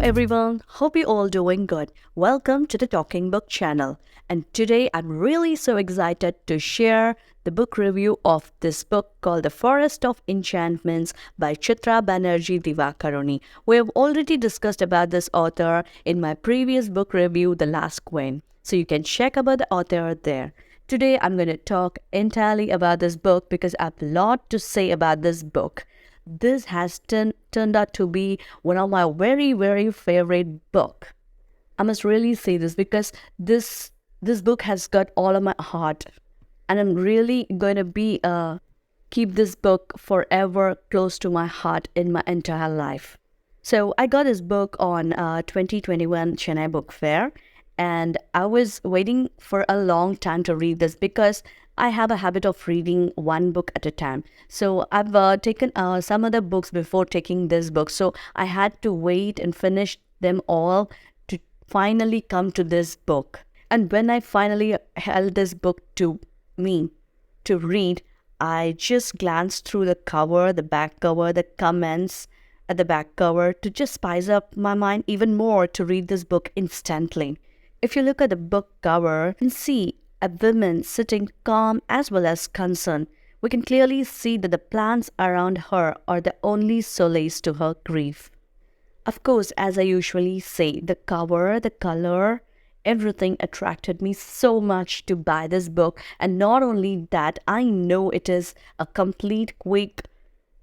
everyone, hope you all doing good. Welcome to the Talking Book channel. And today I'm really so excited to share the book review of this book called The Forest of Enchantments by Chitra Banerjee Divakaruni. We have already discussed about this author in my previous book review, The Last Queen. So you can check about the author there. Today I'm going to talk entirely about this book because I have a lot to say about this book. This has turned out to be one of my very favorite book. I must really say this because this book has got all of my heart, and I'm really going to be keep this book forever close to my heart in my entire life. So I got this book on 2021 Chennai Book Fair, and I was waiting for a long time to read this because I have a habit of reading one book at a time. So I've taken some other books before taking this book. So I had to wait and finish them all to finally come to this book. And when I finally held this book to me to read, I just glanced through the cover, the back cover, the comments at the back cover to just spice up my mind even more to read this book instantly. If you look at the book cover, you can see a woman sitting calm as well as concerned. We can clearly see that the plants around her are the only solace to her grief. Of course, as I usually say, the cover, the color, everything attracted me so much to buy this book. And not only that, I know it is a complete, quick,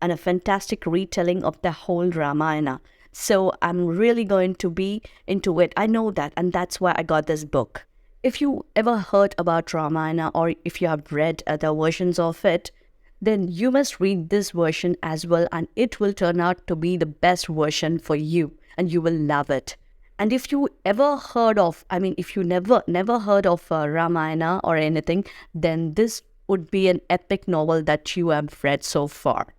and a fantastic retelling of the whole Ramayana. So I'm really going to be into it. I know that, and that's why I got this book. If you ever heard about Ramayana or if you have read other versions of it, then you must read this version as well, and it will turn out to be the best version for you and you will love it. And if you ever heard of, if you never heard of Ramayana or anything, then this would be an epic novel that you have read so far.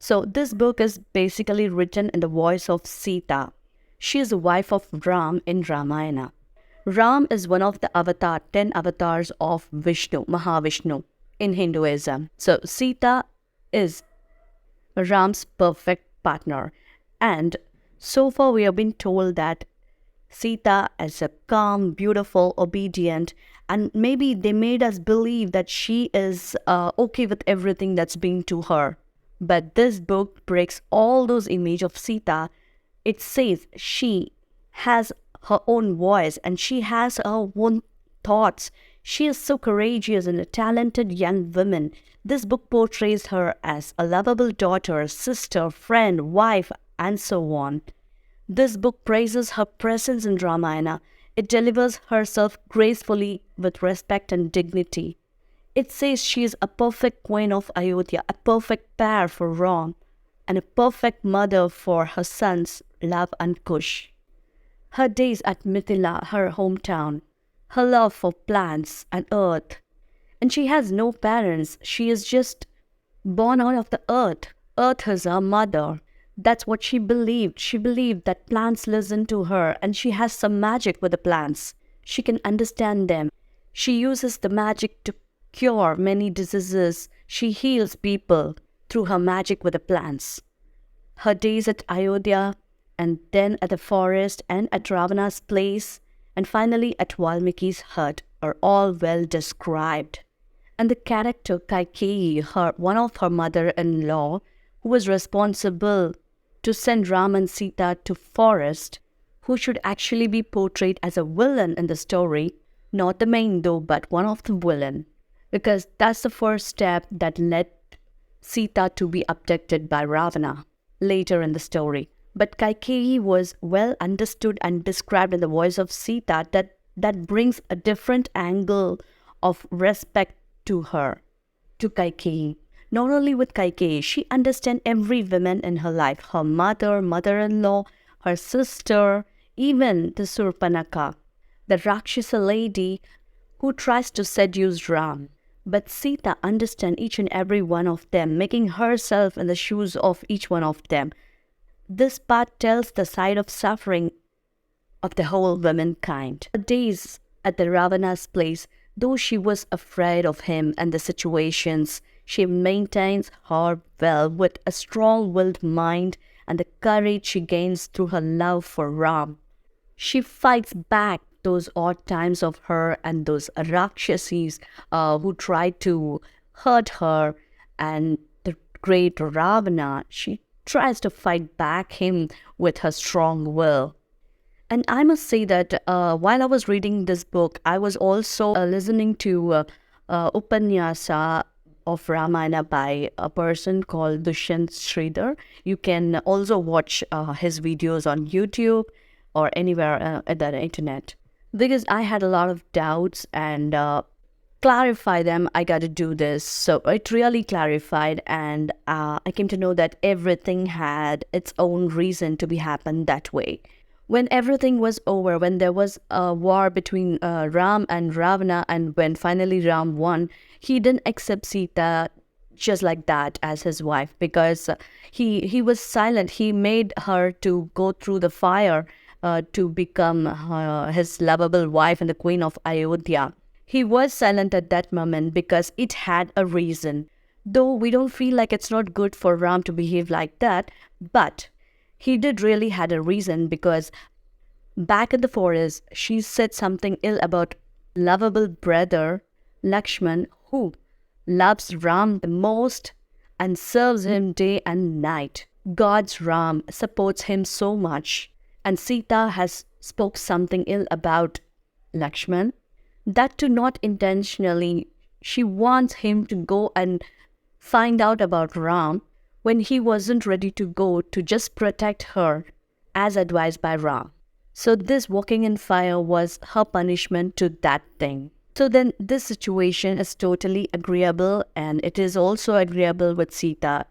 So this book is basically written in the voice of Sita. She is the wife of Ram in Ramayana. Ram is one of the 10 avatars of Vishnu, Mahavishnu in Hinduism. So Sita is Ram's perfect partner. And so far we have been told that Sita is a calm, beautiful, obedient, and maybe they made us believe that she is okay with everything that's being to her. But this book breaks all those images of Sita. It says she has her own voice and she has her own thoughts. She is so courageous and a talented young woman. This book portrays her as a lovable daughter, sister, friend, wife, and so on. This book praises her presence in Ramayana. It delivers herself gracefully with respect and dignity. It says she is a perfect queen of Ayodhya, a perfect pair for Ram, and a perfect mother for her sons, Love and Kush. Her days at Mithila, her hometown, her love for plants and earth. And she has no parents. She is just born out of the earth. Earth is her mother. That's what she believed. She believed that plants listen to her and she has some magic with the plants. She can understand them. She uses the magic to cure many diseases. She heals people through her magic with the plants. Her days at Ayodhya, and then at the forest and at Ravana's place, and finally at Valmiki's hut are all well described. And the character Kaikeyi, one of her mother-in-law, who was responsible to send Ram and Sita to forest, who should actually be portrayed as a villain in the story, not the main though, but one of the villain, because that's the first step that led Sita to be abducted by Ravana later in the story. But Kaikeyi was well understood and described in the voice of Sita that brings a different angle of respect to her, to Kaikeyi. Not only with Kaikeyi, she understands every woman in her life, her mother, mother-in-law, her sister, even the Surpanaka, the Rakshasa lady who tries to seduce Ram. But Sita understands each and every one of them, making herself in the shoes of each one of them. This part tells the side of suffering of the whole womankind. Her days at the Ravana's place, though she was afraid of him and the situations, she maintains her well with a strong-willed mind and the courage she gains through her love for Ram. She fights back those odd times of her and those Rakshasis who try to hurt her, and the great Ravana. She tries to fight back him with her strong will. And I must say that while I was reading this book, I was also listening to Upanyasa of Ramayana by a person called Dushyant Sridhar. You can also watch his videos on YouTube or anywhere at the internet. Because I had a lot of doubts and clarify them, I got to do this. So it really clarified, and I came to know that everything had its own reason to be happened that way. When everything was over, when there was a war between Ram and Ravana, and when finally Ram won, he didn't accept Sita just like that as his wife, because he was silent. He made her to go through the fire to become his lovable wife and the queen of Ayodhya. He was silent at that moment because it had a reason. Though we don't feel like it's not good for Ram to behave like that, but he did really had a reason, because back in the forest, she said something ill about lovable brother Lakshman, who loves Ram the most and serves him day and night. God's Ram supports him so much, and Sita has spoke something ill about Lakshman. That too not intentionally. She wants him to go and find out about Ram when he wasn't ready to go, to just protect her as advised by Ram. So this walking in fire was her punishment to that thing. So then this situation is totally agreeable, and it is also agreeable with Sita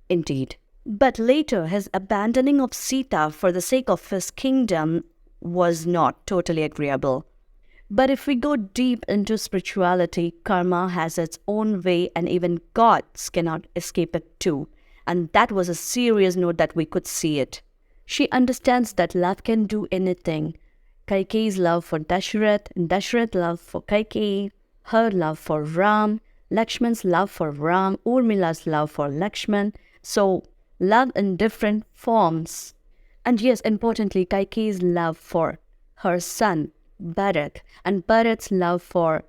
indeed. But later his abandoning of Sita for the sake of his kingdom was not totally agreeable. But if we go deep into spirituality, karma has its own way, and even gods cannot escape it too. And that was a serious note that we could see it. She understands that love can do anything. Kaikeyi's love for Dasharath, and Dasharath's love for Kaikeyi, her love for Ram, Lakshman's love for Ram, Urmila's love for Lakshman. So, love in different forms. And yes, importantly, Kaikeyi's love for her son, Bharat, and Bharat's love for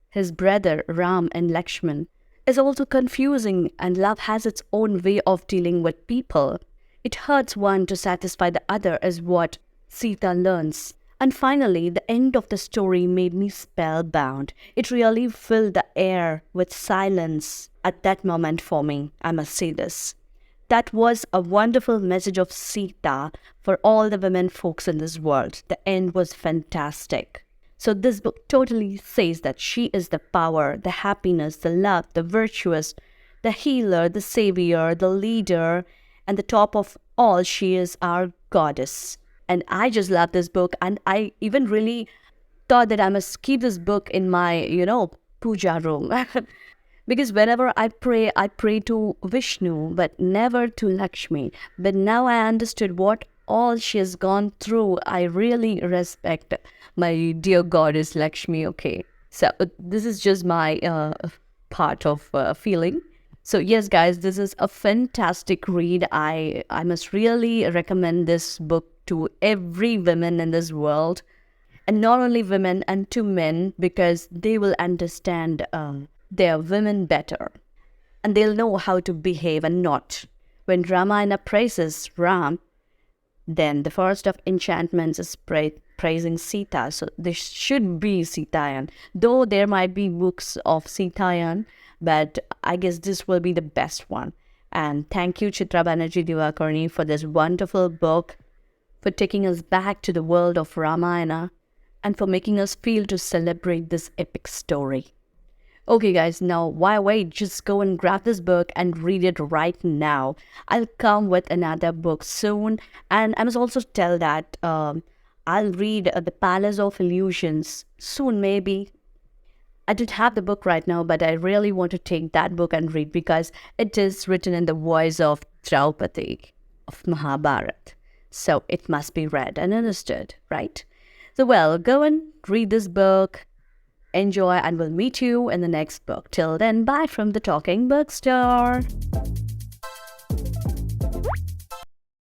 his brother Ram and Lakshman is also confusing, and love has its own way of dealing with people. It hurts one to satisfy the other is what Sita learns. And finally, the end of the story made me spellbound. It really filled the air with silence at that moment for me, I must say this. That was a wonderful message of Sita for all the women folks in this world. The end was fantastic. So this book totally says that she is the power, the happiness, the love, the virtuous, the healer, the savior, the leader, and the top of all, she is our goddess. And I just love this book, and I even really thought that I must keep this book in my, puja room. Because whenever I pray to Vishnu, but never to Lakshmi. But now I understood what all she has gone through. I really respect my dear goddess Lakshmi. Okay, so this is just my part of feeling. So yes, guys, this is a fantastic read. I must really recommend this book to every woman in this world, and not only women, and to men, because they will understand their women better, and they'll know how to behave and not. When Ramayana praises Ram, then the Forest of Enchantments is praising Sita. So this should be Sitayan. Though there might be books of Sitayan, but I guess this will be the best one. And thank you, Chitra Banerjee Divakarni, for this wonderful book, for taking us back to the world of Ramayana, and for making us feel to celebrate this epic story. Okay guys, now why wait? Just go and grab this book and read it right now. I'll come with another book soon, and I must also tell that I'll read The Palace of Illusions soon, maybe. I don't have the book right now, but I really want to take that book and read, because it is written in the voice of Draupadi of Mahabharata. So it must be read and understood, right? So well, go and read this book. Enjoy, and we'll meet you in the next book. Till then, bye from the Talking Bookstore.